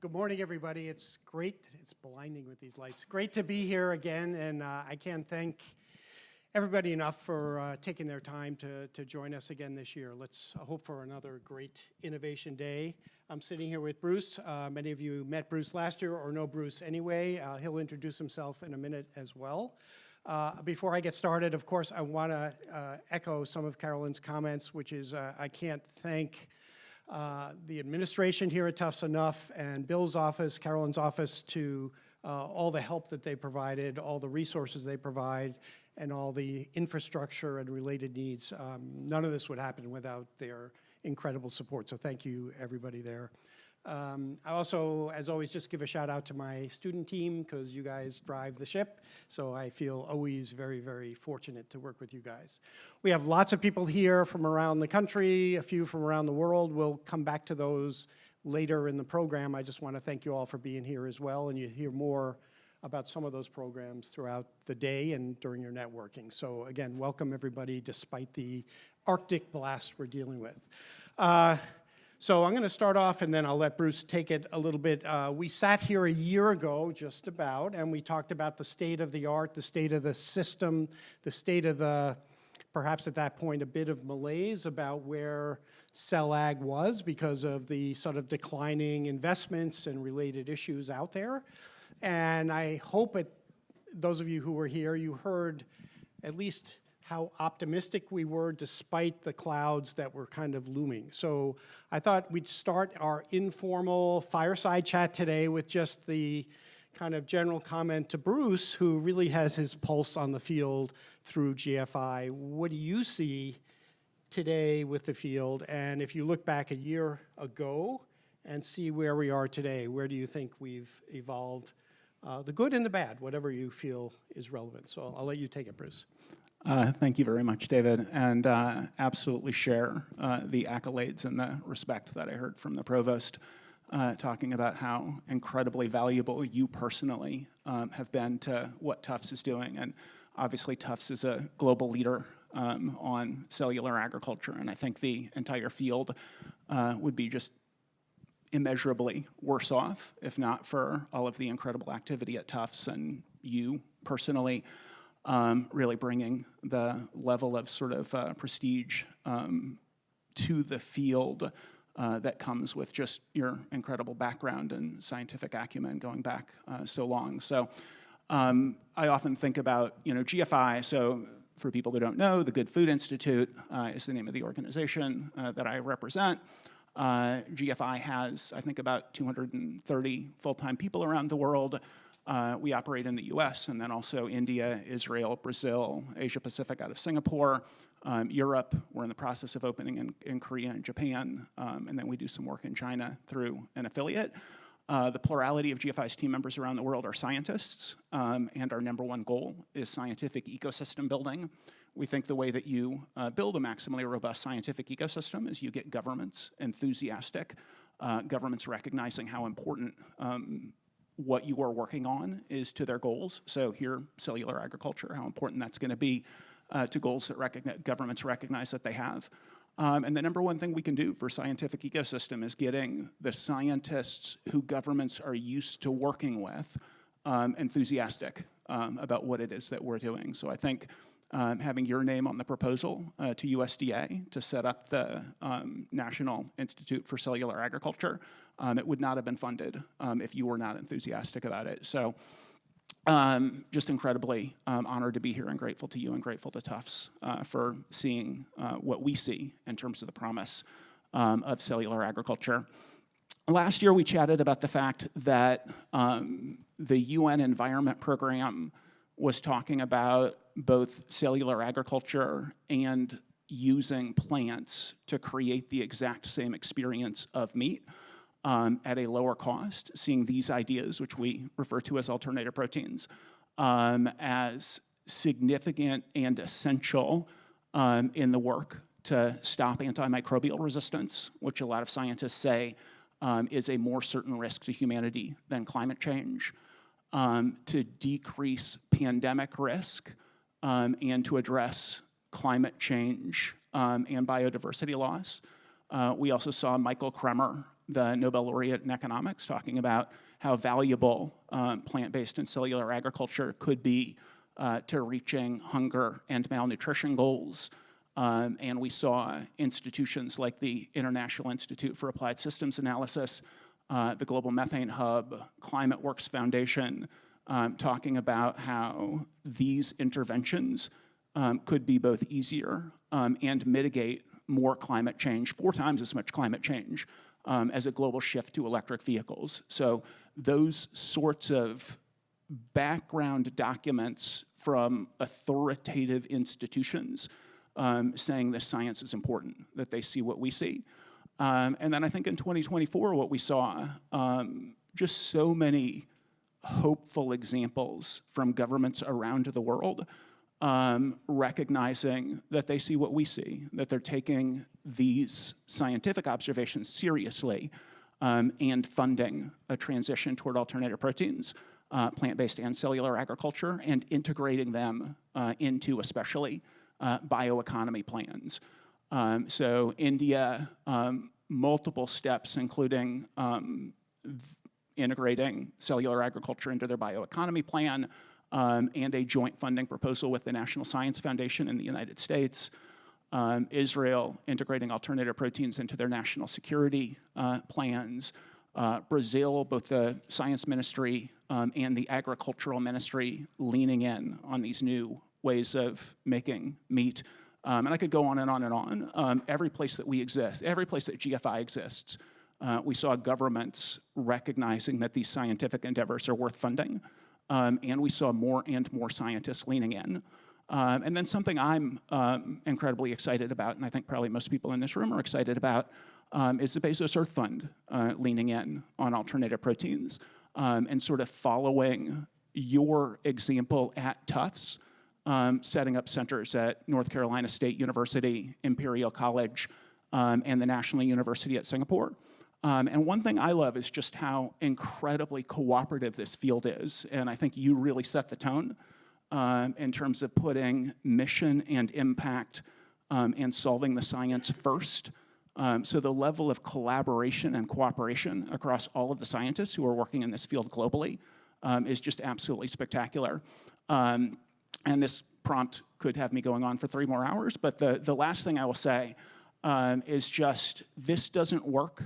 Good morning, everybody. It's great. It's blinding with these lights. Great to be here again, and I can't thank everybody enough for taking their time to join us again this year. Let's hope for another great innovation day. I'm sitting here with Bruce. Many of you met Bruce last year or know Bruce anyway. He'll introduce himself in a minute as well. Before I get started, of course, I want to echo some of Carolyn's comments, which is I can't thank the administration here at Tufts enough, and Bill's office, Carolyn's office, to all the help that they provided, all the resources they provide, and all the infrastructure and related needs. None of this would happen without their incredible support, so thank you, everybody there. I also, as always, just give a shout out to my student team, because you guys drive the ship, so I feel always very, very fortunate to work with you guys. We have lots of people here from around the country, a few from around the world. We'll come back to those later in the program. I just want to thank you all for being here as well, and you hear more about some of those programs throughout the day and during your networking. So again, welcome everybody, despite the Arctic blast we're dealing with. So I'm going to start off, and then I'll let Bruce take it a little bit. We sat here a year ago, just about, and we talked about the state of the art, the state of the system, the state of the, perhaps at that point, a bit of malaise about where cell ag was because of the sort of declining investments and related issues out there. And I hope those of you who were here, you heard at least how optimistic we were despite the clouds that were kind of looming. So I thought we'd start our informal fireside chat today with just the kind of general comment to Bruce, who really has his pulse on the field through GFI. What do you see today with the field? And if you look back a year ago and see where we are today, where do you think we've evolved? The good and the bad, whatever you feel is relevant. So I'll let you take it, Bruce. Thank you very much, David, and absolutely share the accolades and the respect that I heard from the provost talking about how incredibly valuable you personally have been to what Tufts is doing. And obviously Tufts is a global leader on cellular agriculture, and I think the entire field would be just immeasurably worse off if not for all of the incredible activity at Tufts and you personally really bringing the level of sort of prestige to the field that comes with just your incredible background and scientific acumen going back so long. So I often think about, GFI. So for people who don't know, the Good Food Institute is the name of the organization that I represent. GFI has, I think, about 230 full-time people around the world. We operate in the US and then also India, Israel, Brazil, Asia Pacific out of Singapore, Europe. We're in the process of opening in Korea and Japan, and then we do some work in China through an affiliate. The plurality of GFI's team members around the world are scientists, and our number one goal is scientific ecosystem building. We think the way that you build a maximally robust scientific ecosystem is you get governments enthusiastic, governments recognizing how important what you are working on is to their goals. So here, cellular agriculture, how important that's going to be to goals that governments recognize that they have. And the number one thing we can do for scientific ecosystem is getting the scientists who governments are used to working with enthusiastic about what it is that we're doing. So I think having your name on the proposal to USDA to set up the National Institute for Cellular Agriculture, it would not have been funded if you were not enthusiastic about it. So just incredibly honored to be here and grateful to you and grateful to Tufts for seeing what we see in terms of the promise of cellular agriculture. Last year we chatted about the fact that the UN Environment Program was talking about both cellular agriculture and using plants to create the exact same experience of meat at a lower cost, seeing these ideas, which we refer to as alternative proteins, as significant and essential in the work to stop antimicrobial resistance, which a lot of scientists say is a more certain risk to humanity than climate change, to decrease pandemic risk, and to address climate change and biodiversity loss. We also saw Michael Kremer the Nobel laureate in economics, talking about how valuable plant-based and cellular agriculture could be to reaching hunger and malnutrition goals. And we saw institutions like the International Institute for Applied Systems Analysis, the Global Methane Hub, Climate Works Foundation, talking about how these interventions could be both easier and mitigate more climate change, 4 times as much climate change as a global shift to electric vehicles. So those sorts of background documents from authoritative institutions saying the science is important, that they see what we see. And then I think in 2024, what we saw, just so many hopeful examples from governments around the world recognizing that they see what we see, that they're taking these scientific observations seriously and funding a transition toward alternative proteins, plant-based and cellular agriculture, and integrating them into especially bioeconomy plans. So India, multiple steps, including integrating cellular agriculture into their bioeconomy plan, and a joint funding proposal with the National Science Foundation in the United States. Israel integrating alternative proteins into their national security plans. Brazil, both the science ministry and the agricultural ministry leaning in on these new ways of making meat. And I could go on and on and on. Every place that we exist, every place that GFI exists, we saw governments recognizing that these scientific endeavors are worth funding. And we saw more and more scientists leaning in. And then something I'm incredibly excited about, and I think probably most people in this room are excited about, is the Bezos Earth Fund leaning in on alternative proteins and sort of following your example at Tufts, setting up centers at North Carolina State University, Imperial College, and the National University at Singapore. And one thing I love is just how incredibly cooperative this field is. And I think you really set the tone in terms of putting mission and impact and solving the science first. So the level of collaboration and cooperation across all of the scientists who are working in this field globally is just absolutely spectacular. And this prompt could have me going on for 3 more hours, but the last thing I will say is just this doesn't work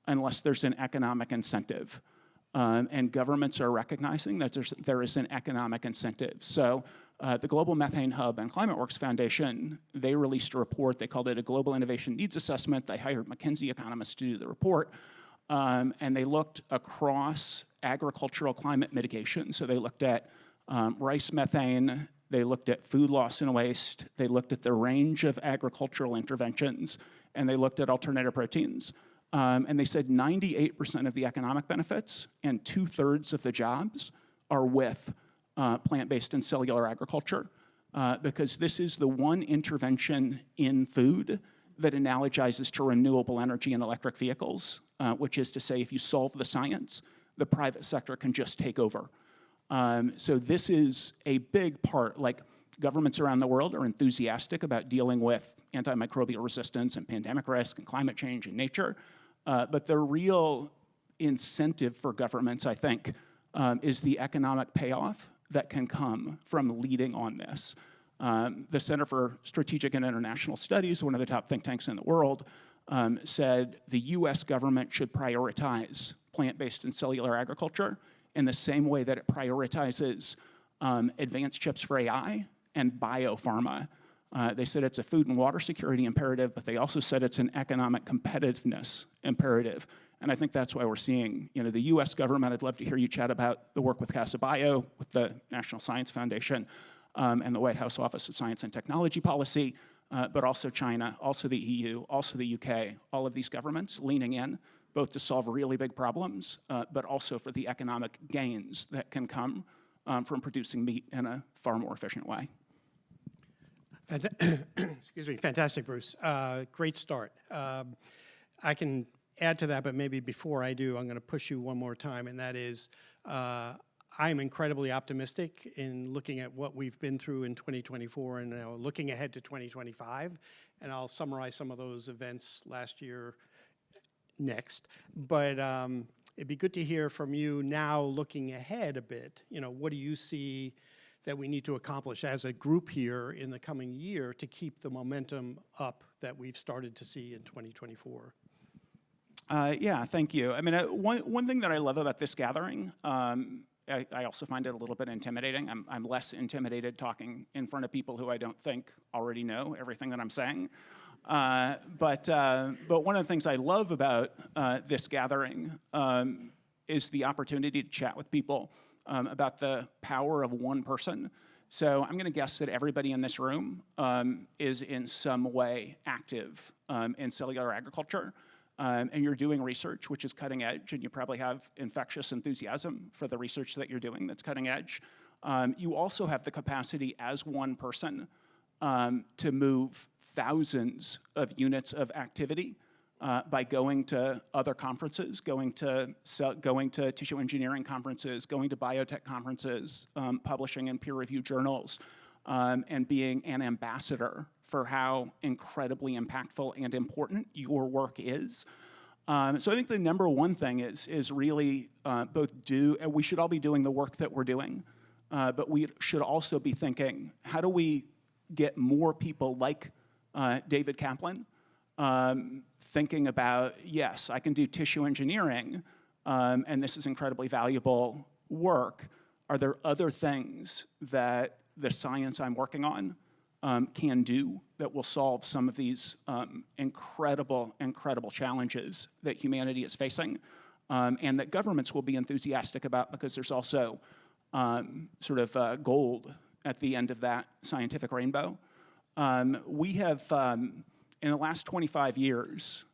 unless there's an economic incentive. And governments are recognizing that there is an economic incentive. So the Global Methane Hub and Climate Works Foundation, they released a report. They called it a Global Innovation Needs Assessment. They hired McKinsey economists to do the report. And they looked across agricultural climate mitigation. So they looked at rice methane. They looked at food loss and waste. They looked at the range of agricultural interventions. And they looked at alternative proteins. And they said 98% of the economic benefits and 2/3 of the jobs are with plant-based and cellular agriculture because this is the one intervention in food that analogizes to renewable energy and electric vehicles, which is to say if you solve the science, the private sector can just take over. So this is a big part, like governments around the world are enthusiastic about dealing with antimicrobial resistance and pandemic risk and climate change and nature. But the real incentive for governments, I think, is the economic payoff that can come from leading on this. The Center for Strategic and International Studies, one of the top think tanks in the world, said the US government should prioritize plant-based and cellular agriculture in the same way that it prioritizes advanced chips for AI and biopharma. They said it's a food and water security imperative, but they also said it's an economic competitiveness imperative. And I think that's why we're seeing, the US government, I'd love to hear you chat about the work with Casa Bio, with the National Science Foundation, and the White House Office of Science and Technology Policy, but also China, also the EU, also the UK, all of these governments leaning in, both to solve really big problems, but also for the economic gains that can come from producing meat in a far more efficient way. Excuse me, fantastic, Bruce. Great start. I can add to that, but maybe before I do, I'm going to push you one more time, and that is I'm incredibly optimistic in looking at what we've been through in 2024 and now looking ahead to 2025, and I'll summarize some of those events last year. next. But it'd be good to hear from you now, looking ahead a bit. What do you see that we need to accomplish as a group here in the coming year to keep the momentum up that we've started to see in 2024? Yeah, thank you. I mean, one thing that I love about this gathering, I also find it a little bit intimidating. I'm less intimidated talking in front of people who I don't think already know everything that I'm saying. But one of the things I love about this gathering is the opportunity to chat with people about the power of one person. So I'm going to guess that everybody in this room is in some way active in cellular agriculture. And you're doing research which is cutting edge, and you probably have infectious enthusiasm for the research that you're doing that's cutting edge. You also have the capacity as one person to move thousands of units of activity by going to other conferences, going to tissue engineering conferences, going to biotech conferences, publishing in peer-reviewed journals, and being an ambassador for how incredibly impactful and important your work is. So I think the number one thing is really we should all be doing the work that we're doing, but we should also be thinking, how do we get more people like David Kaplan thinking about, yes, I can do tissue engineering, and this is incredibly valuable work. Are there other things that the science I'm working on can do that will solve some of these incredible challenges that humanity is facing, and that governments will be enthusiastic about, because there's also sort of gold at the end of that scientific rainbow. We have, in the last 25 years,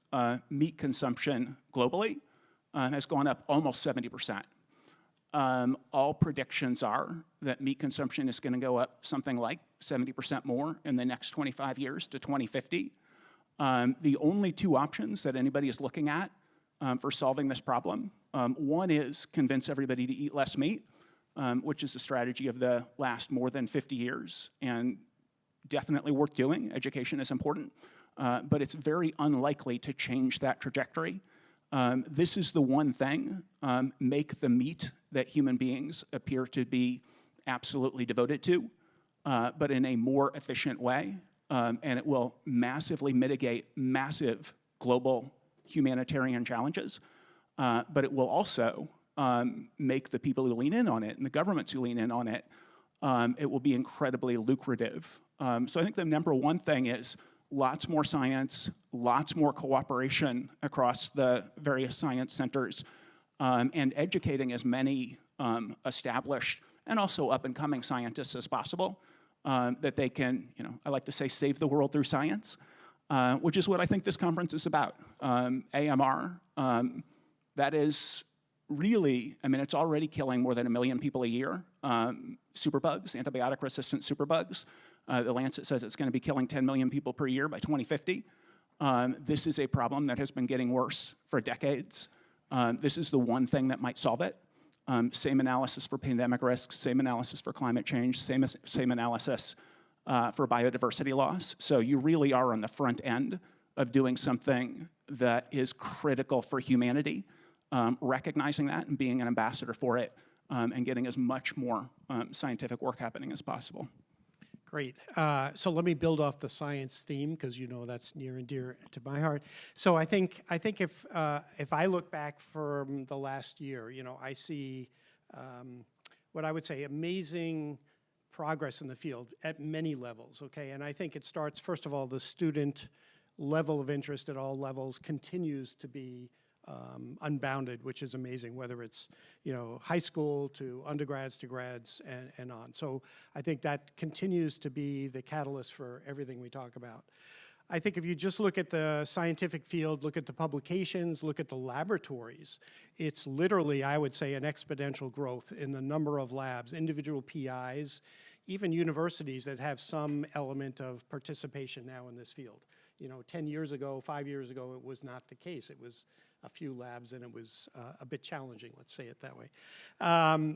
meat consumption globally has gone up almost 70%. All predictions are that meat consumption is going to go up something like 70% more in the next 25 years to 2050. The only two options that anybody is looking at for solving this problem, one is convince everybody to eat less meat, which is the strategy of the last more than 50 years, and definitely worth doing. Education is important, but it's very unlikely to change that trajectory. This is the one thing, make the meat that human beings appear to be absolutely devoted to, but in a more efficient way, and it will massively mitigate massive global humanitarian challenges, but it will also make the people who lean in on it and the governments who lean in on it, it will be incredibly lucrative. So I think the number one thing is lots more science, lots more cooperation across the various science centers, and educating as many established and also up-and-coming scientists as possible, that they can, I like to say, save the world through science, which is what I think this conference is about. AMR, that is really, I mean, it's already killing more than 1 million people a year. Superbugs, antibiotic-resistant superbugs. The Lancet says it's going to be killing 10 million people per year by 2050. This is a problem that has been getting worse for decades. This is the one thing that might solve it. Same analysis for pandemic risks, same analysis for climate change, same analysis for biodiversity loss. So you really are on the front end of doing something that is critical for humanity, recognizing that and being an ambassador for it, and getting as much more scientific work happening as possible. Great. So let me build off the science theme, because that's near and dear to my heart. So I think if I look back from the last year, I see what I would say amazing progress in the field at many levels. Okay, and I think it starts, first of all, the student level of interest at all levels continues to be unbounded, which is amazing, whether it's high school to undergrads to grads and on. So I think that continues to be the catalyst for everything we talk about. I think if you just look at the scientific field, look at the publications, look at the laboratories, it's literally, I would say, an exponential growth in the number of labs, individual PIs, even universities that have some element of participation now in this field. 10 years ago, 5 years ago, it was not the case. It was a few labs, and it was a bit challenging, let's say it that way.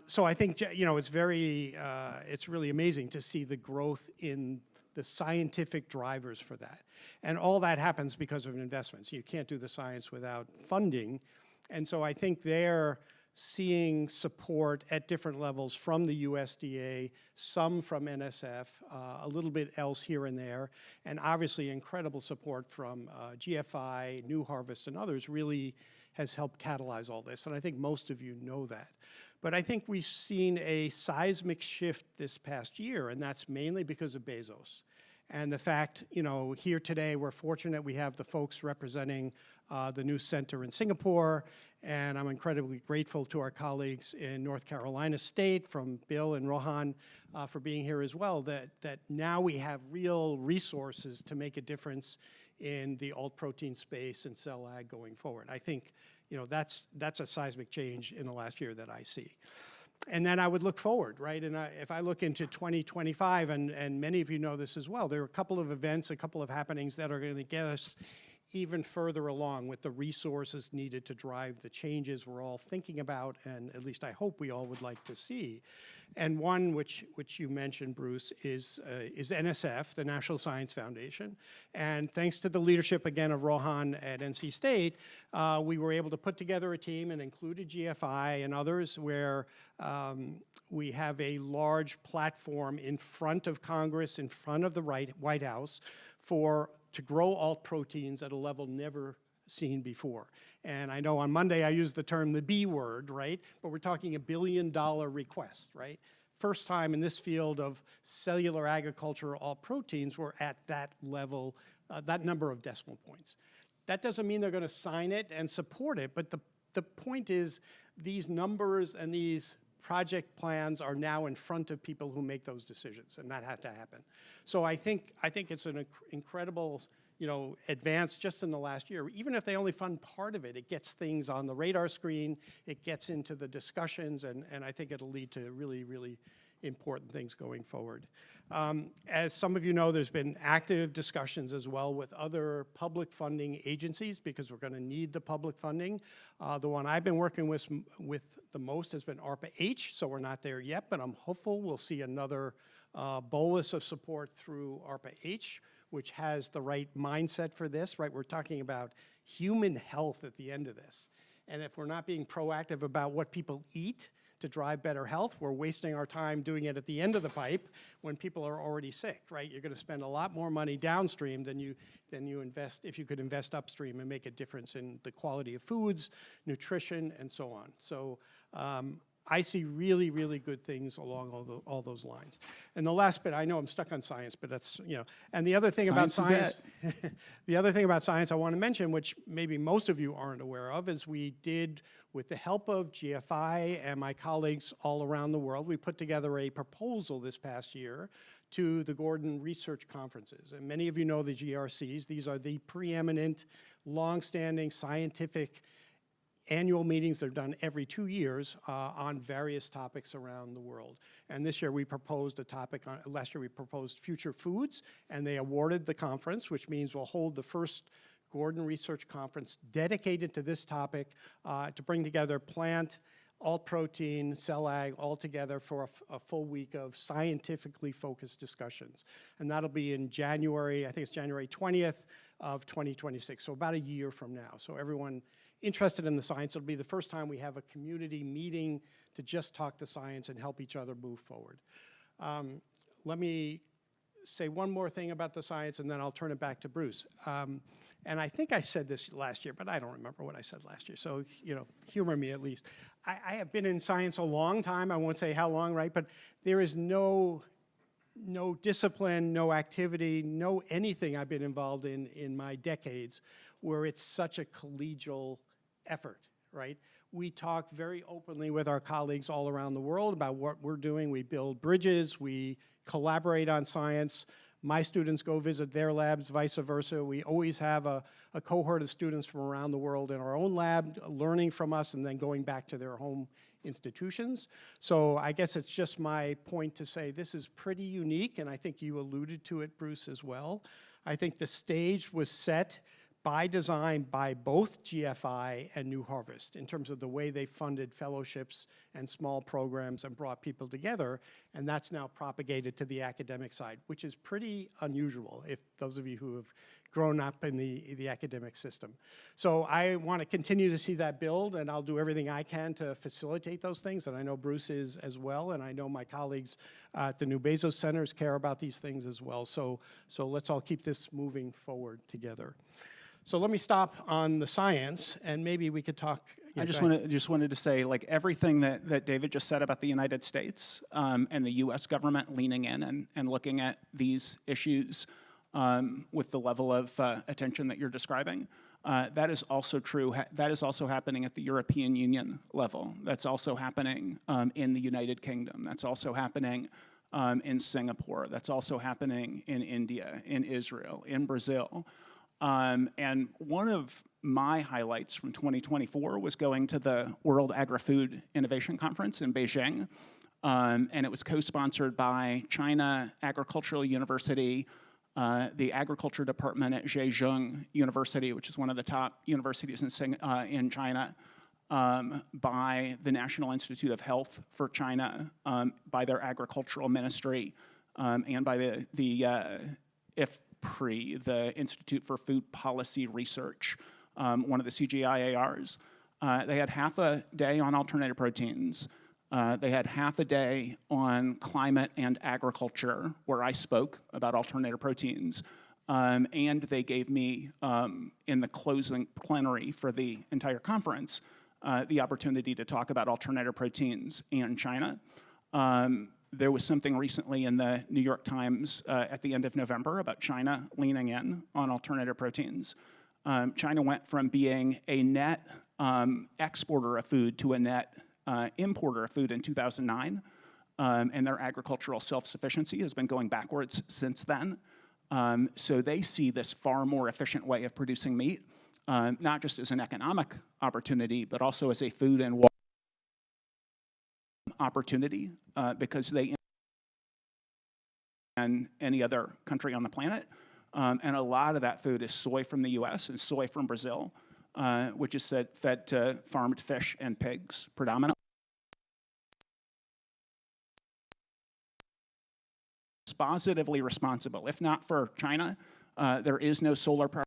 So I think, it's really amazing to see the growth in the scientific drivers for that. And all that happens because of investments. You can't do the science without funding. And so I think they're seeing support at different levels from the USDA, some from NSF, a little bit else here and there, and obviously incredible support from GFI, New Harvest, and others really has helped catalyze all this. And I think most of you know that. But I think we've seen a seismic shift this past year, and that's mainly because of Bezos. And the fact, you know, here today, we're fortunate we have the folks representing the new center in Singapore, and I'm incredibly grateful to our colleagues in North Carolina State, from Bill and Rohan, for being here as well, that now we have real resources to make a difference in the alt protein space and cell ag going forward. I think, you know, that's a seismic change in the last year that I see. And then I would look forward, right? And if I look into 2025, and many of you know this as well, there are a couple of events, a couple of happenings that are going to get us even further along with the resources needed to drive the changes we're all thinking about, and at least I hope we all would like to see. And one which you mentioned, Bruce, is NSF, the National Science Foundation. And thanks to the leadership, again, of Rohan at NC State, we were able to put together a team and included GFI and others where we have a large platform in front of Congress, in front of the White House, to grow alt proteins at a level never seen before. And I know on Monday I used the term the B word, right? But we're talking $1 billion request, right? First time in this field of cellular agriculture, alt proteins, we're at that level, that number of decimal points. That doesn't mean they're going to sign it and support it, but the point is these numbers and these project plans are now in front of people who make those decisions, and that had to happen. So I think it's an incredible, you know, advance just in the last year. Even if they only fund part of it, it gets things on the radar screen, it gets into the discussions, and I think it'll lead to really, really important things going forward. As some of you know, there's been active discussions as well with other public funding agencies because we're going to need the public funding. The one I've been working with the most has been ARPA-H, so we're not there yet, but I'm hopeful we'll see another bolus of support through ARPA-H, which has the right mindset for this, right? We're talking about human health at the end of this. And if we're not being proactive about what people eat to drive better health, we're wasting our time doing it at the end of the pipe when people are already sick, right? You're going to spend a lot more money downstream than you invest if you could invest upstream and make a difference in the quality of foods, nutrition, and so on. So I see really, really good things along all those lines. And the last bit, I know I'm stuck on science, but that's, you know, and the other thing about science, the other thing about science I want to mention, which maybe most of you aren't aware of, is we did, with the help of GFI and my colleagues all around the world, we put together a proposal this past year to the Gordon Research Conferences. And many of you know the GRCs. These are the preeminent, long-standing scientific annual meetings that are done every 2 years on various topics around the world. And this year we proposed a topic on, last year we proposed future foods, and they awarded the conference, which means we'll hold the first Gordon Research Conference dedicated to this topic to bring together plant, alt protein, cell ag, all together for a full week of scientifically focused discussions. And that'll be in January, I think it's January 20th of 2026, so about a year from now. So everyone interested in the science, it'll be the first time we have a community meeting to just talk the science and help each other move forward. Let me say one more thing about the science, and then I'll turn it back to Bruce. And I think I said this last year, but I don't remember what I said last year, so, you know, humor me at least. I have been in science a long time. I won't say how long, right? But there is no discipline, no activity, no anything I've been involved in my decades where it's such a collegial effort, right? We talk very openly with our colleagues all around the world about what we're doing. We build bridges, we collaborate on science. My students go visit their labs, vice versa. We always have a cohort of students from around the world in our own lab learning from us and then going back to their home institutions. So I guess it's just my point to say this is pretty unique, and I think you alluded to it, Bruce, as well. I think the stage was set by design by both GFI and New Harvest in terms of the way they funded fellowships and small programs and brought people together, and that's now propagated to the academic side, which is pretty unusual if those of you who have grown up in the academic system. So I want to continue to see that build, and I'll do everything I can to facilitate those things, and I know Bruce is as well, and I know my colleagues at the New Bezos Centers care about these things as well. So let's all keep this moving forward together. So let me stop on the science, and maybe we could talk. I just wanted to say, like, everything that David just said about the United States and the U.S. government leaning in and looking at these issues with the level of attention that you're describing. That is also true. That is also happening at the European Union level. That's also happening in the United Kingdom. That's also happening in Singapore. That's also happening in India, in Israel, in Brazil. And one of my highlights from 2024 was going to the World Agri-Food Innovation Conference in Beijing. And it was co-sponsored by China Agricultural University, the Agriculture Department at Zhejiang University, which is one of the top universities in China, by the National Institute of Health for China, by their agricultural ministry, and by the IFPRI, the Institute for Food Policy Research, one of the CGIARs. They had half a day on alternative proteins. They had half a day on climate and agriculture, where I spoke about alternative proteins. And they gave me, in the closing plenary for the entire conference, the opportunity to talk about alternative proteins in China. There was something recently in the New York Times at the end of November about China leaning in on alternative proteins. China went from being a net exporter of food to a net importer of food in 2009, and their agricultural self-sufficiency has been going backwards since then. So they see this far more efficient way of producing meat, not just as an economic opportunity, but also as a food and water opportunity, because they and any other country on the planet. And a lot of that food is soy from the US and soy from Brazil, which is fed to farmed fish and pigs predominantly. It's positively responsible. If not for China, there is no solar power.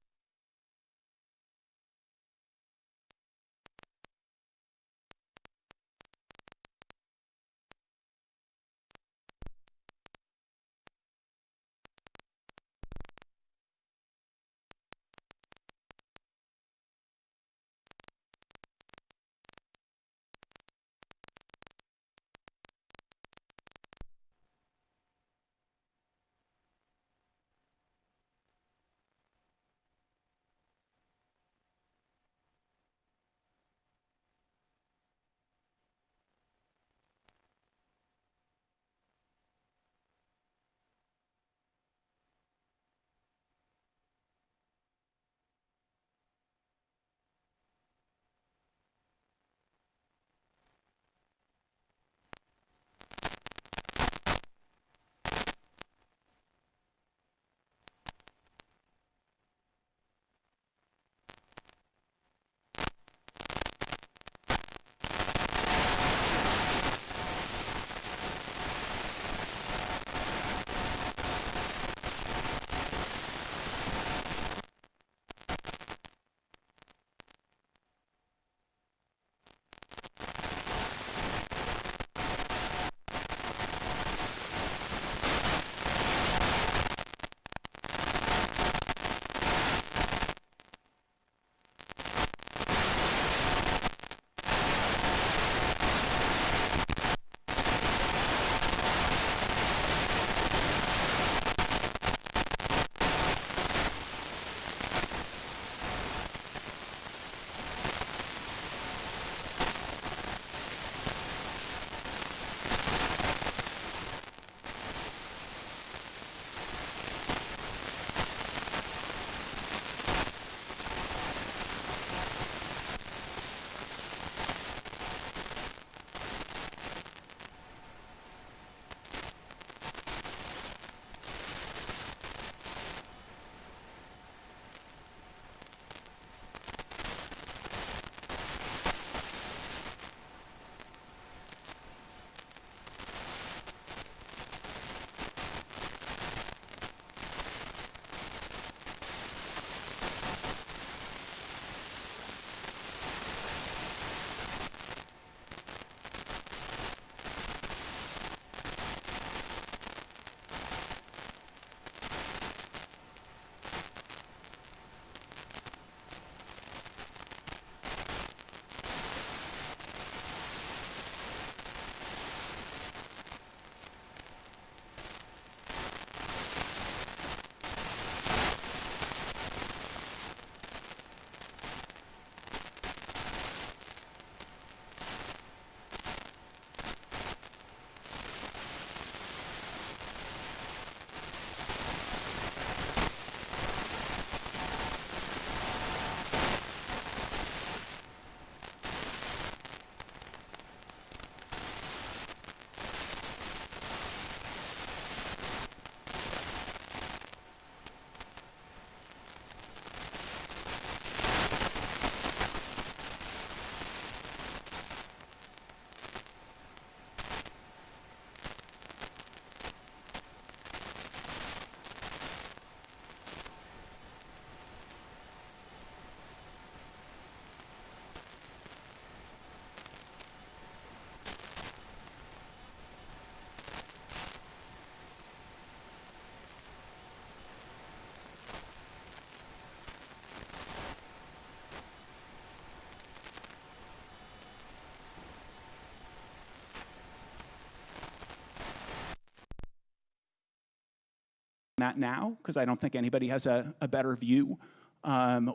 that now, because I don't think anybody has a better view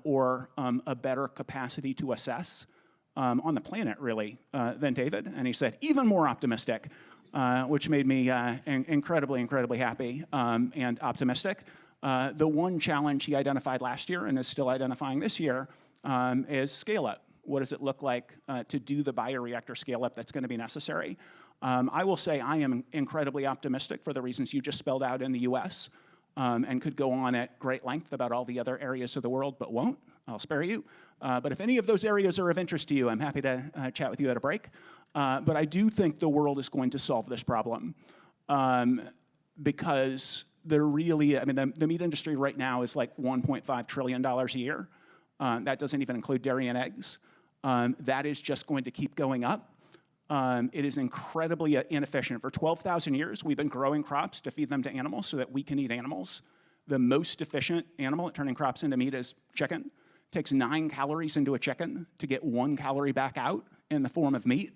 or a better capacity to assess on the planet, really, than David. And he said, even more optimistic, which made me incredibly, incredibly happy and optimistic. The one challenge he identified last year and is still identifying this year is scale up. What does it look like to do the bioreactor scale up that's going to be necessary? I will say I am incredibly optimistic for the reasons you just spelled out in the US and could go on at great length about all the other areas of the world, but won't. I'll spare you. But if any of those areas are of interest to you, I'm happy to chat with you at a break. But I do think the world is going to solve this problem because there really, I mean, the meat industry right now is like $1.5 trillion a year. That doesn't even include dairy and eggs. That is just going to keep going up. It is incredibly inefficient. For 12,000 years, we've been growing crops to feed them to animals so that we can eat animals. The most efficient animal at turning crops into meat is chicken. It takes 9 calories into a chicken to get 1 calorie back out in the form of meat.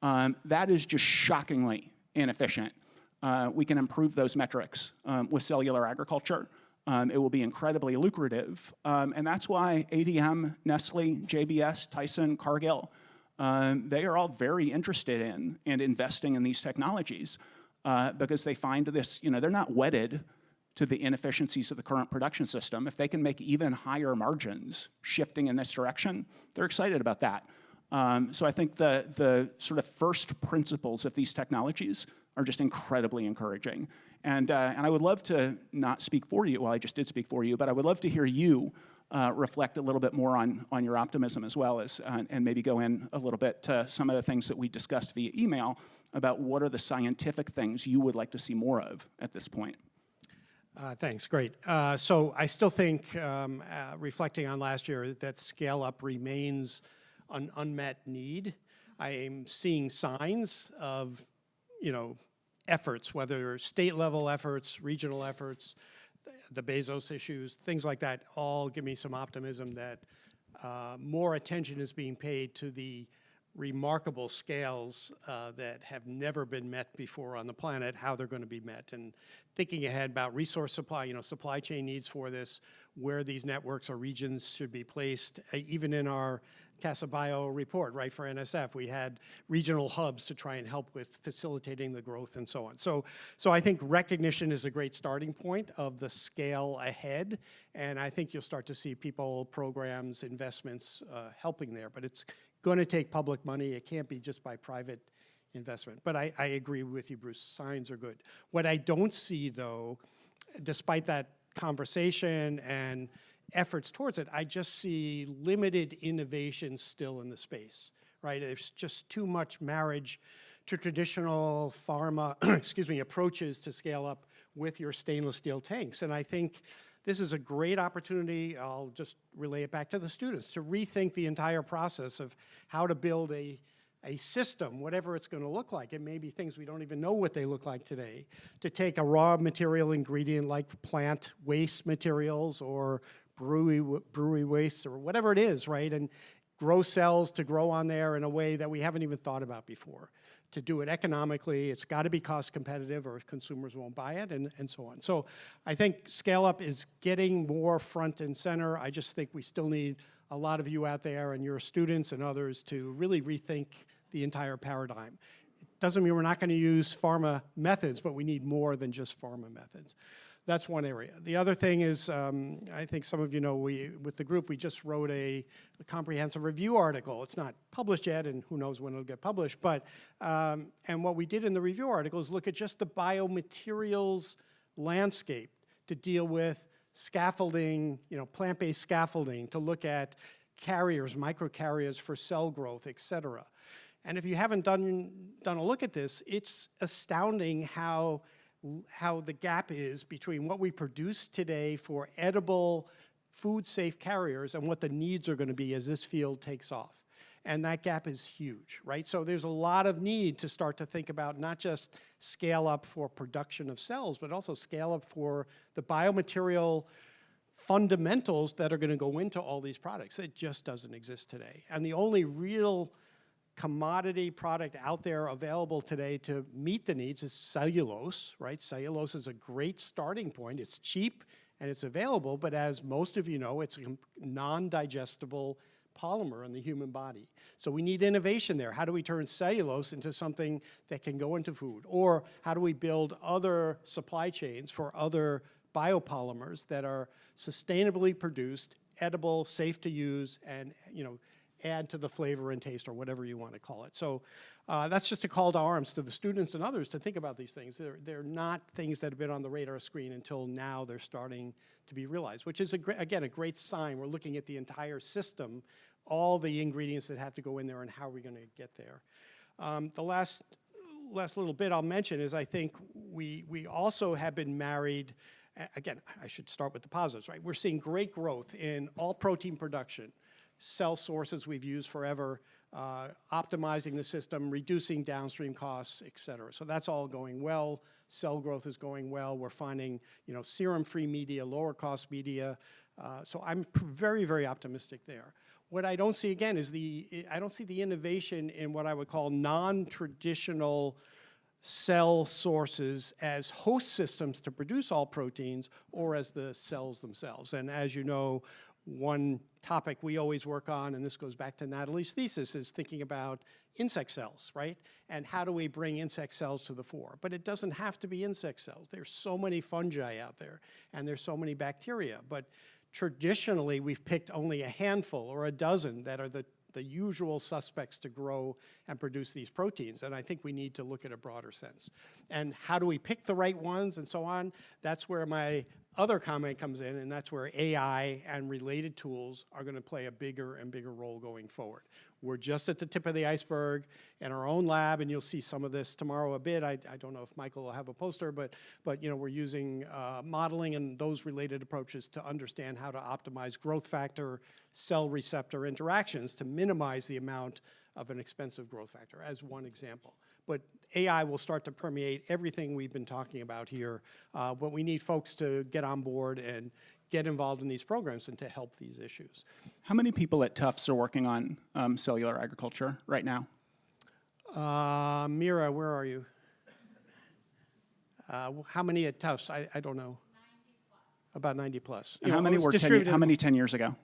That is just shockingly inefficient. We can improve those metrics with cellular agriculture. It will be incredibly lucrative. And that's why ADM, Nestle, JBS, Tyson, Cargill, they are all very interested in and investing in these technologies because they find this, they're not wedded to the inefficiencies of the current production system. If they can make even higher margins shifting in this direction, they're excited about that. So I think the sort of first principles of these technologies are just incredibly encouraging. And I would love to not speak for you, well, I just did speak for you, but I would love to hear you reflect a little bit more on your optimism as well as, and maybe go in a little bit to some of the things that we discussed via email about what are the scientific things you would like to see more of at this point. Thanks, great. So I still think, reflecting on last year, that scale up remains an unmet need. I am seeing signs of, efforts, whether state level efforts, regional efforts, the Bezos issues, things like that, all give me some optimism that more attention is being paid to the remarkable scales that have never been met before on the planet, how they're going to be met, and thinking ahead about resource supply, supply chain needs for this, where these networks or regions should be placed. Even in our Casa Bio report, right, for NSF, we had regional hubs to try and help with facilitating the growth and so on. So I think recognition is a great starting point of the scale ahead, and I think you'll start to see people, programs, investments helping there, but it's going to take public money. It can't be just by private investment. But I agree with you, Bruce. Signs are good. What I don't see, though, despite that conversation and efforts towards it, I just see limited innovation still in the space, right? There's just too much marriage to traditional pharma, approaches to scale up with your stainless steel tanks. And I think this is a great opportunity, I'll just relay it back to the students, to rethink the entire process of how to build a system, whatever it's going to look like. It may be things we don't even know what they look like today. To take a raw material ingredient like plant waste materials or brewery waste or whatever it is, right, and grow cells to grow on there in a way that we haven't even thought about before. To do it economically, it's got to be cost competitive or consumers won't buy it, and so on. So I think scale up is getting more front and center. I just think we still need a lot of you out there and your students and others to really rethink the entire paradigm. It doesn't mean we're not going to use pharma methods, but we need more than just pharma methods. That's one area. The other thing is, I think some of you know, with the group, we just wrote a comprehensive review article. It's not published yet, and who knows when it'll get published, but, and what we did in the review article is look at just the biomaterials landscape to deal with scaffolding, plant-based scaffolding, to look at carriers, microcarriers for cell growth, et cetera. And if you haven't done a look at this, it's astounding how the gap is between what we produce today for edible, food-safe carriers and what the needs are going to be as this field takes off. And that gap is huge, right? So there's a lot of need to start to think about not just scale up for production of cells, but also scale up for the biomaterial fundamentals that are going to go into all these products. It just doesn't exist today. And the only real commodity product out there available today to meet the needs is cellulose, right? Cellulose is a great starting point. It's cheap and it's available, but as most of you know, it's a non-digestible polymer in the human body. So we need innovation there. How do we turn cellulose into something that can go into food? Or how do we build other supply chains for other biopolymers that are sustainably produced, edible, safe to use, and add to the flavor and taste, or whatever you want to call it. So that's just a call to arms to the students and others to think about these things. They're not things that have been on the radar screen until now. They're starting to be realized, which is, again, a great sign. We're looking at the entire system, all the ingredients that have to go in there, and how are we going to get there. The last little bit I'll mention is I think we also have been married. Again, I should start with the positives, right? We're seeing great growth in all protein production, cell sources we've used forever, optimizing the system, reducing downstream costs, et cetera. So that's all going well. Cell growth is going well. We're finding, serum-free media, lower-cost media. So I'm very, very optimistic there. What I don't see, again, is I don't see the innovation in what I would call non-traditional cell sources as host systems to produce all proteins, or as the cells themselves. And as you know, one topic we always work on, and this goes back to Natalie's thesis, is thinking about insect cells, right? And how do we bring insect cells to the fore? But it doesn't have to be insect cells. There's so many fungi out there, and there's so many bacteria. But traditionally, we've picked only a handful or a dozen that are the usual suspects to grow and produce these proteins. And I think we need to look at a broader sense. And how do we pick the right ones and so on? That's where my other comment comes in, and that's where AI and related tools are going to play a bigger and bigger role going forward. We're just at the tip of the iceberg in our own lab, and you'll see some of this tomorrow a bit. I don't know if Michael will have a poster, but we're using modeling and those related approaches to understand how to optimize growth factor, cell receptor interactions to minimize the amount of an expensive growth factor, as one example. But AI will start to permeate everything we've been talking about here. But we need folks to get on board and get involved in these programs and to help these issues. How many people at Tufts are working on cellular agriculture right now? Mira, where are you? How many at Tufts? I don't know. 90 plus. About 90 plus. And how many were 10 years ago?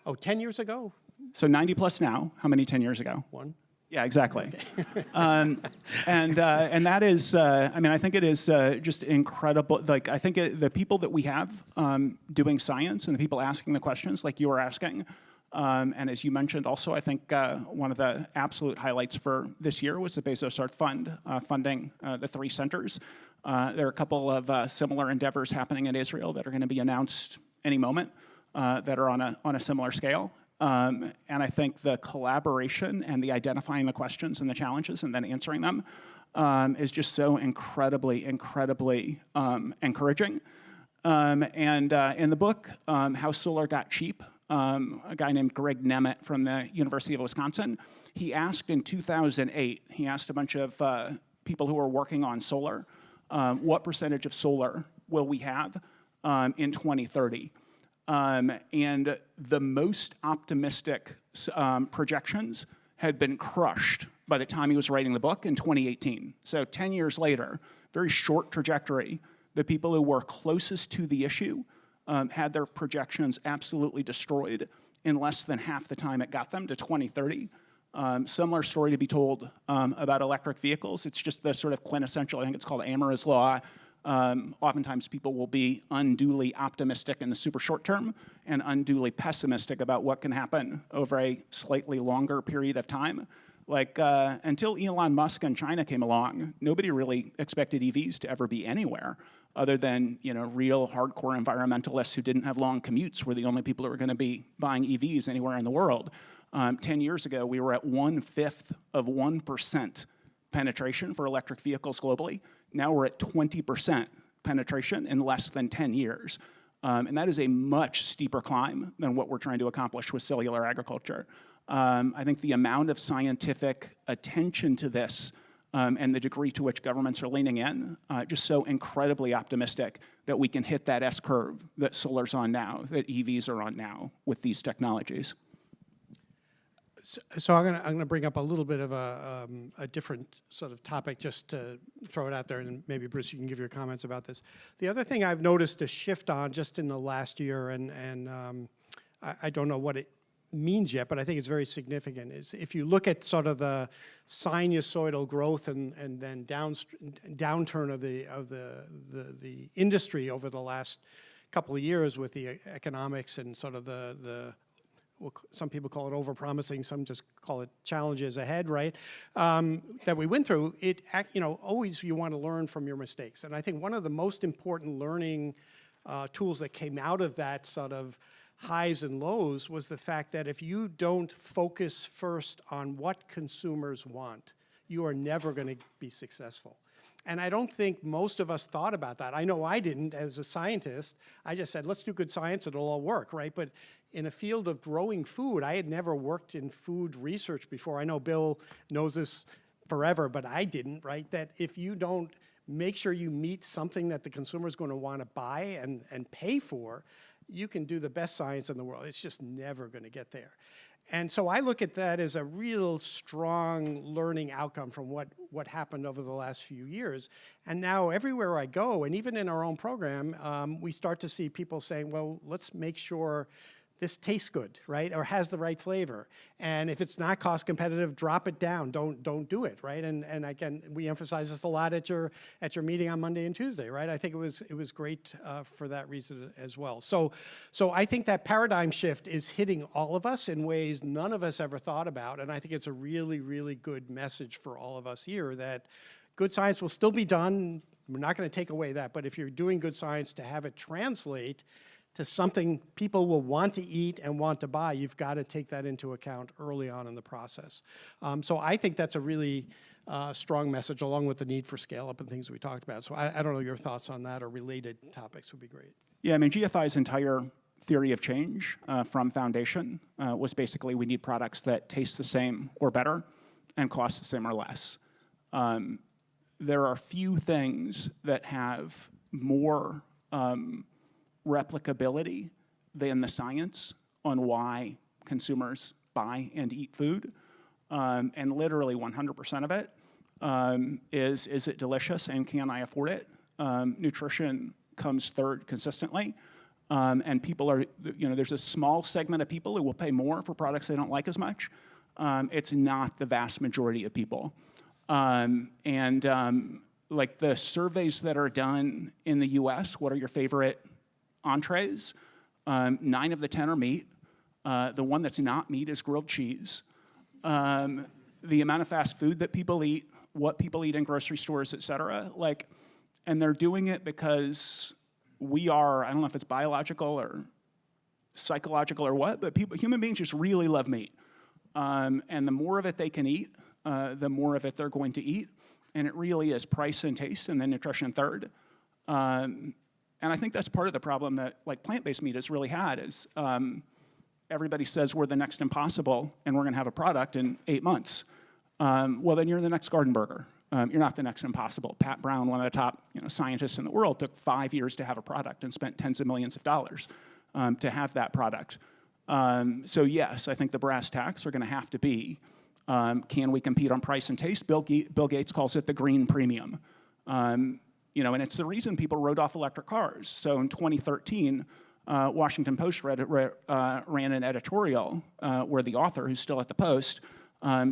Oh, 10 years ago? So 90 plus now. How many 10 years ago? One. Yeah, exactly. Okay. And that is, I think it is just incredible. Like, I think the people that we have doing science and the people asking the questions like you were asking, and as you mentioned also, I think one of the absolute highlights for this year was the Bezos Art Fund funding the 3 centers. There are a couple of similar endeavors happening in Israel that are going to be announced any moment that are on a similar scale. And I think the collaboration and the identifying the questions and the challenges and then answering them is just so incredibly, incredibly encouraging. And in the book, How Solar Got Cheap, a guy named Greg Nemeth from the University of Wisconsin, he asked in 2008, he asked a bunch of people who are working on solar, what percentage of solar will we have in 2030? And the most optimistic projections had been crushed by the time he was writing the book in 2018. So 10 years later, very short trajectory, the people who were closest to the issue had their projections absolutely destroyed in less than half the time it got them to 2030. Similar story to be told about electric vehicles. It's just the sort of quintessential, I think it's called Amara's Law. Oftentimes people will be unduly optimistic in the super short term and unduly pessimistic about what can happen over a slightly longer period of time. Like until Elon Musk and China came along, nobody really expected EVs to ever be anywhere other than real hardcore environmentalists who didn't have long commutes were the only people who were going to be buying EVs anywhere in the world. 10 years ago, we were at 1/5 of 1% penetration for electric vehicles globally. Now we're at 20% penetration in less than 10 years. And that is a much steeper climb than what we're trying to accomplish with cellular agriculture. I think the amount of scientific attention to this and the degree to which governments are leaning in, just so incredibly optimistic that we can hit that S-curve that solar's on now, that EVs are on now with these technologies. So I'm gonna bring up a little bit of a different sort of topic, just to throw it out there, and maybe Bruce, you can give your comments about this. The other thing I've noticed a shift on just in the last year, and I don't know what it means yet, but I think it's very significant, is if you look at sort of the sinusoidal growth and then downturn of the industry over the last couple of years with the economics and sort of well, some people call it overpromising, some just call it challenges ahead, right? That we went through, always you want to learn from your mistakes. And I think one of the most important learning tools that came out of that sort of highs and lows was the fact that if you don't focus first on what consumers want, you are never going to be successful. And I don't think most of us thought about that. I know I didn't as a scientist. I just said, let's do good science, it'll all work, right? But in a field of growing food, I had never worked in food research before. I know Bill knows this forever, but I didn't, right? That if you don't make sure you meet something that the consumer is going to want to buy and pay for, you can do the best science in the world. It's just never going to get there. And so I look at that as a real strong learning outcome from what happened over the last few years. And now everywhere I go, and even in our own program, we start to see people saying, well, let's make sure this tastes good, right? Or has the right flavor. And if it's not cost competitive, drop it down. Don't do it, right? And again, we emphasize this a lot at your meeting on Monday and Tuesday, right? I think it was great for that reason as well. So I think that paradigm shift is hitting all of us in ways none of us ever thought about. And I think it's a really, really good message for all of us here that good science will still be done. We're not going to take away that. But if you're doing good science, to have it translate to something people will want to eat and want to buy, you've got to take that into account early on in the process. So I think that's a really strong message, along with the need for scale up and things we talked about. So I don't know, your thoughts on that or related topics would be great. Yeah, I mean, GFI's entire theory of change from foundation was basically we need products that taste the same or better and cost the same or less. There are few things that have more replicability than the science on why consumers buy and eat food. And literally 100% of it is it delicious and can I afford it? Nutrition comes third consistently. And people are, there's a small segment of people who will pay more for products they don't like as much. It's not the vast majority of people. Like the surveys that are done in the US, what are your favorite entrees? 9 of the 10 are meat. The one that's not meat is grilled cheese. The amount of fast food that people eat, what people eat in grocery stores, et cetera, and they're doing it because we are, I don't know if it's biological or psychological or what, but human beings just really love meat. And the more of it they can eat, the more of it they're going to eat. And it really is price and taste and then nutrition third. And I think that's part of the problem that plant-based meat has really had is everybody says we're the next Impossible and we're going to have a product in 8 months. Well, then you're the next Garden Burger. You're not the next Impossible. Pat Brown, one of the top scientists in the world, took 5 years to have a product and spent tens of millions of dollars to have that product. So yes, I think the brass tacks are going to have to be, can we compete on price and taste? Bill Gates calls it the green premium. And it's the reason people wrote off electric cars. So in 2013, Washington Post ran an editorial where the author, who's still at the Post,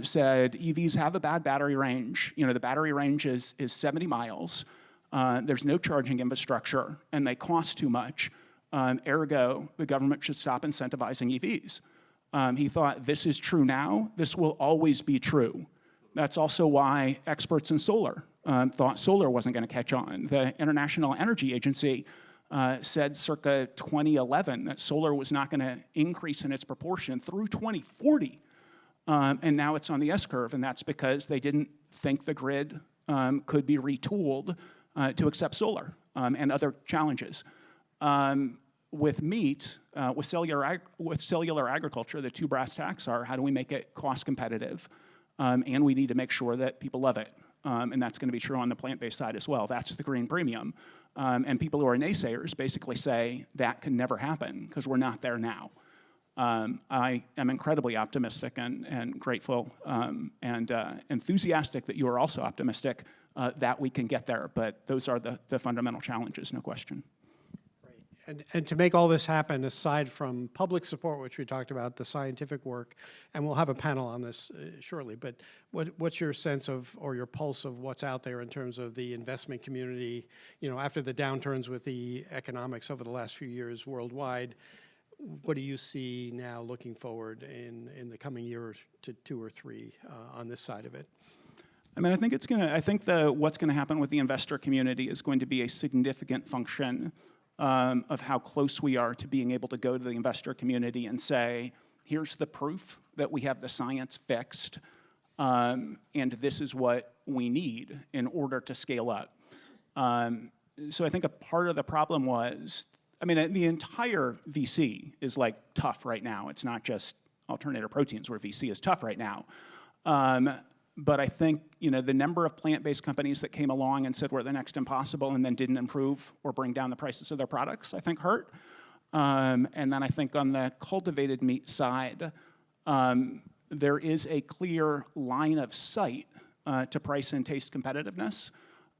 said EVs have a bad battery range. The battery range is 70 miles. There's no charging infrastructure, and they cost too much. Ergo, the government should stop incentivizing EVs. He thought, this is true now. This will always be true. That's also why experts in solar thought solar wasn't going to catch on. The International Energy Agency said circa 2011 that solar was not going to increase in its proportion through 2040. And now it's on the S-curve, and that's because they didn't think the grid could be retooled to accept solar and other challenges. With meat, with cellular agriculture, the two brass tacks are how do we make it cost competitive, and we need to make sure that people love it. And that's going to be true on the plant-based side as well. That's the green premium. And people who are naysayers basically say that can never happen because we're not there now. I am incredibly optimistic and grateful and enthusiastic that you are also optimistic that we can get there. But those are the fundamental challenges, no question. And to make all this happen, aside from public support, which we talked about, the scientific work, and we'll have a panel on this shortly, but what's your sense of, or your pulse of what's out there in terms of the investment community, after the downturns with the economics over the last few years worldwide? What do you see now looking forward in the coming year to 2 or 3 on this side of it? I mean, I think what's going to happen with the investor community is going to be a significant function of how close we are to being able to go to the investor community and say, here's the proof that we have the science fixed, and this is what we need in order to scale up. So I think a part of the problem was, the entire VC is like tough right now. It's not just alternative proteins where VC is tough right now. But I think, the number of plant-based companies that came along and said we're the next impossible and then didn't improve or bring down the prices of their products, I think hurt. And then I think on the cultivated meat side, there is a clear line of sight to price and taste competitiveness.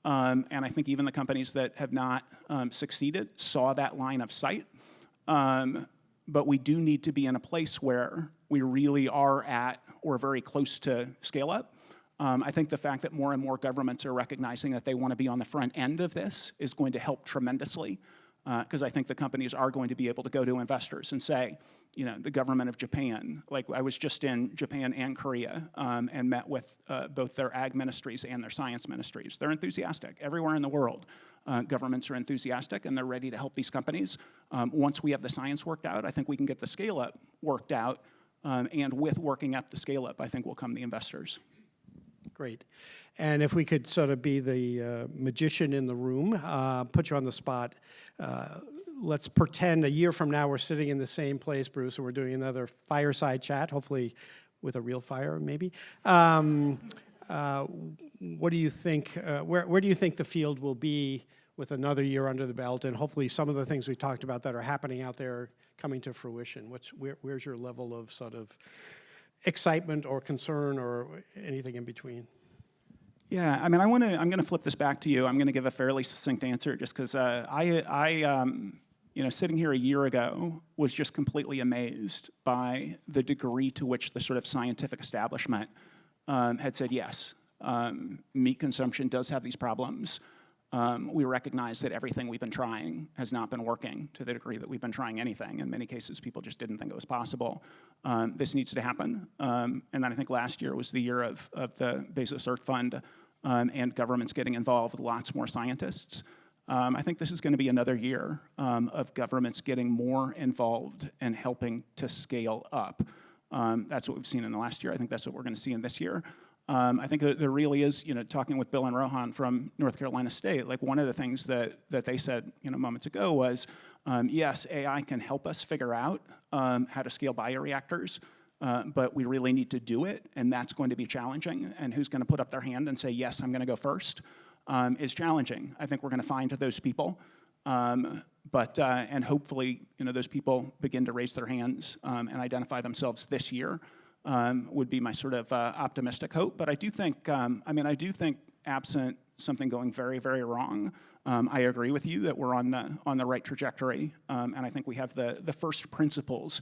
And I think even the companies that have not succeeded saw that line of sight. But we do need to be in a place where we really are at or very close to scale up. I think the fact that more and more governments are recognizing that they want to be on the front end of this is going to help tremendously, because I think the companies are going to be able to go to investors and say, the government of Japan, like I was just in Japan and Korea and met with both their ag ministries and their science ministries. They're enthusiastic. Everywhere in the world, governments are enthusiastic and they're ready to help these companies. Once we have the science worked out, I think we can get the scale-up worked out. And with working up the scale-up, I think will come the investors. Great. And if we could sort of be the magician in the room, put you on the spot. Let's pretend a year from now we're sitting in the same place, Bruce, and we're doing another fireside chat, hopefully with a real fire, maybe. What do you think, where do you think the field will be with another year under the belt, and hopefully some of the things we talked about that are happening out there coming to fruition? Where's your level of sort of excitement or concern or anything in between? Yeah, I'm going to flip this back to you. I'm going to give a fairly succinct answer just because sitting here a year ago was just completely amazed by the degree to which the sort of scientific establishment had said, yes, meat consumption does have these problems. We recognize that everything we've been trying has not been working to the degree that we've been trying anything. In many cases, people just didn't think it was possible. This needs to happen. And then I think last year was the year of the Bezos Earth Fund and governments getting involved, lots more scientists. I think this is going to be another year of governments getting more involved and helping to scale up. That's what we've seen in the last year. I think that's what we're going to see in this year. I think there really is, talking with Bill and Rohan from North Carolina State, like one of the things that they said, moments ago was, yes, AI can help us figure out how to scale bioreactors, but we really need to do it, and that's going to be challenging. And who's going to put up their hand and say, yes, I'm going to go first, is challenging. I think we're going to find those people, and hopefully, those people begin to raise their hands and identify themselves this year. Would be my sort of optimistic hope. But I do think, absent something going very, very wrong, I agree with you that we're on the right trajectory, and I think we have the first principles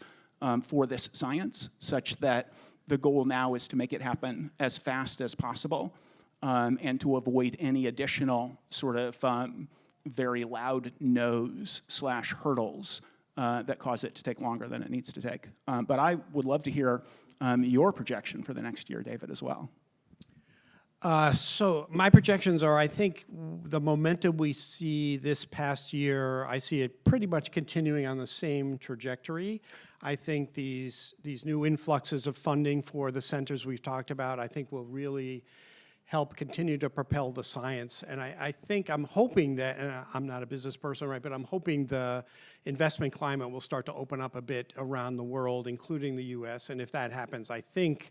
for this science, such that the goal now is to make it happen as fast as possible, and to avoid any additional sort of very loud no's / hurdles that cause it to take longer than it needs to take. But I would love to hear your projection for the next year, David, as well. So my projections are, I think the momentum we see this past year, I see it pretty much continuing on the same trajectory. I think these new influxes of funding for the centers we've talked about, I think will really help continue to propel the science. And I'm hoping that, and I'm not a business person, right, but I'm hoping the investment climate will start to open up a bit around the world, including the US. And if that happens, I think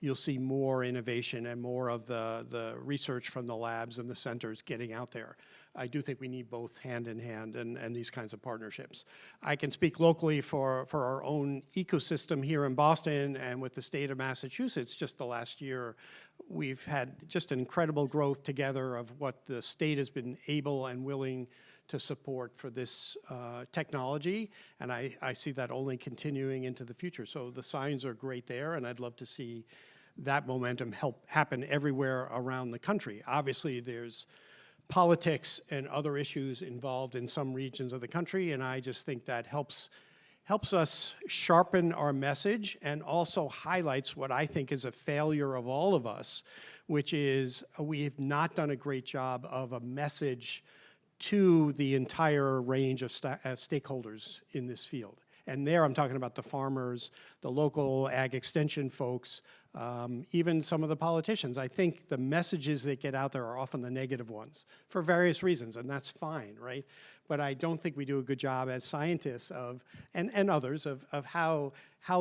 you'll see more innovation and more of the research from the labs and the centers getting out there. I do think we need both hand in hand and these kinds of partnerships. I can speak locally for our own ecosystem here in Boston and with the state of Massachusetts. Just the last year, we've had just an incredible growth together of what the state has been able and willing to support for this technology, and I see that only continuing into the future. So the signs are great there, and I'd love to see that momentum happen everywhere around the country. Obviously, there's politics and other issues involved in some regions of the country, and I just think that helps us sharpen our message and also highlights what I think is a failure of all of us, which is we have not done a great job of a message to the entire range of stakeholders in this field. And there I'm talking about the farmers, the local ag extension folks, even some of the politicians. I think the messages that get out there are often the negative ones for various reasons, and that's fine, right? But I don't think we do a good job as scientists and others of how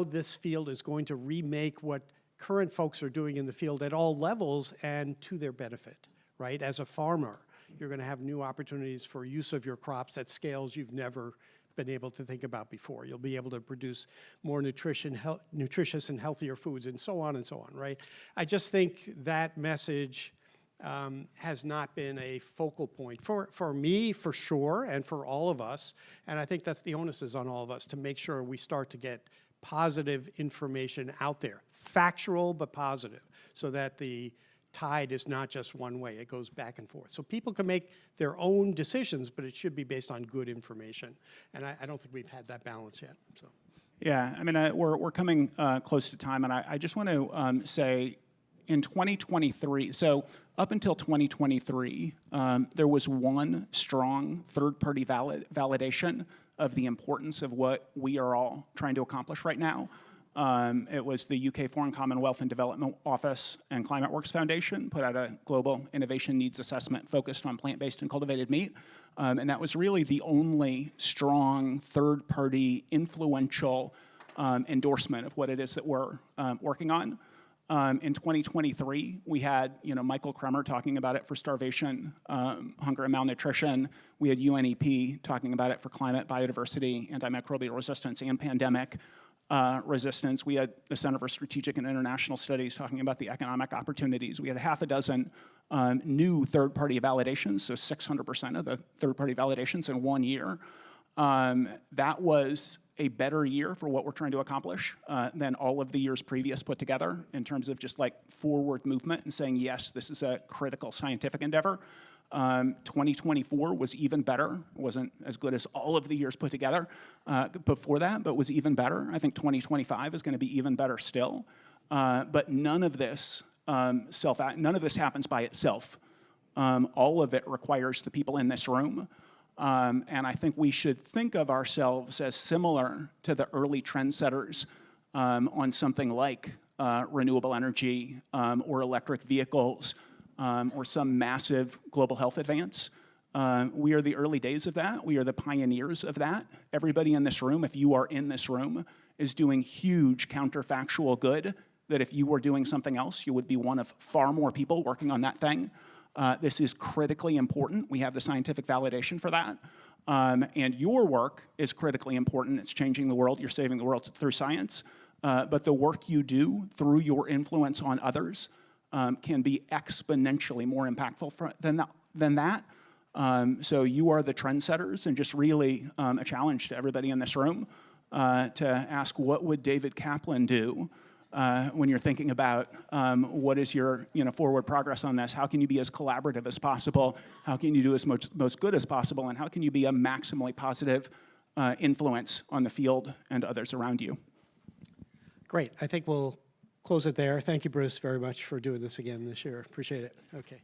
this field is going to remake what current folks are doing in the field at all levels and to their benefit, right? As a farmer, you're going to have new opportunities for use of your crops at scales you've never been able to think about before. You'll be able to produce more nutritious and healthier foods and so on, right? I just think that message has not been a focal point for me, for sure, and for all of us. And I think that's the onus is on all of us to make sure we start to get positive information out there, factual but positive, so that the tide is not just one way, it goes back and forth. So people can make their own decisions, but it should be based on good information. And I don't think we've had that balance yet. So. Yeah, I mean, we're coming close to time, and I just want to say in 2023, so up until 2023, there was one strong third-party validation of the importance of what we are all trying to accomplish right now. It was the UK Foreign Commonwealth and Development Office and ClimateWorks Foundation put out a global innovation needs assessment focused on plant-based and cultivated meat. And that was really the only strong third-party influential endorsement of what it is that we're working on. In 2023, we had Michael Kremer talking about it for starvation, hunger and malnutrition. We had UNEP talking about it for climate, biodiversity, antimicrobial resistance, and pandemic resistance. We had the Center for Strategic and International Studies talking about the economic opportunities. We had half a dozen new third-party validations, so 600% of the third-party validations in 1 year. That was a better year for what we're trying to accomplish than all of the years previous put together in terms of just like forward movement and saying, yes, this is a critical scientific endeavor. 2024 was even better. It wasn't as good as all of the years put together before that, but was even better. I think 2025 is going to be even better still. But none of this happens by itself. All of it requires the people in this room. And I think we should think of ourselves as similar to the early trendsetters on something like renewable energy or electric vehicles or some massive global health advance. We are the early days of that. We are the pioneers of that. Everybody in this room, if you are in this room, is doing huge counterfactual good that if you were doing something else, you would be one of far more people working on that thing. This is critically important. We have the scientific validation for that. And your work is critically important. It's changing the world. You're saving the world through science. But the work you do through your influence on others can be exponentially more impactful than that. So you are the trendsetters, and just really a challenge to everybody in this room to ask, what would David Kaplan do when you're thinking about what is your forward progress on this? How can you be as collaborative as possible? How can you do as most good as possible? And how can you be a maximally positive influence on the field and others around you? Great. I think we'll close it there. Thank you, Bruce, very much for doing this again this year. Appreciate it. Okay.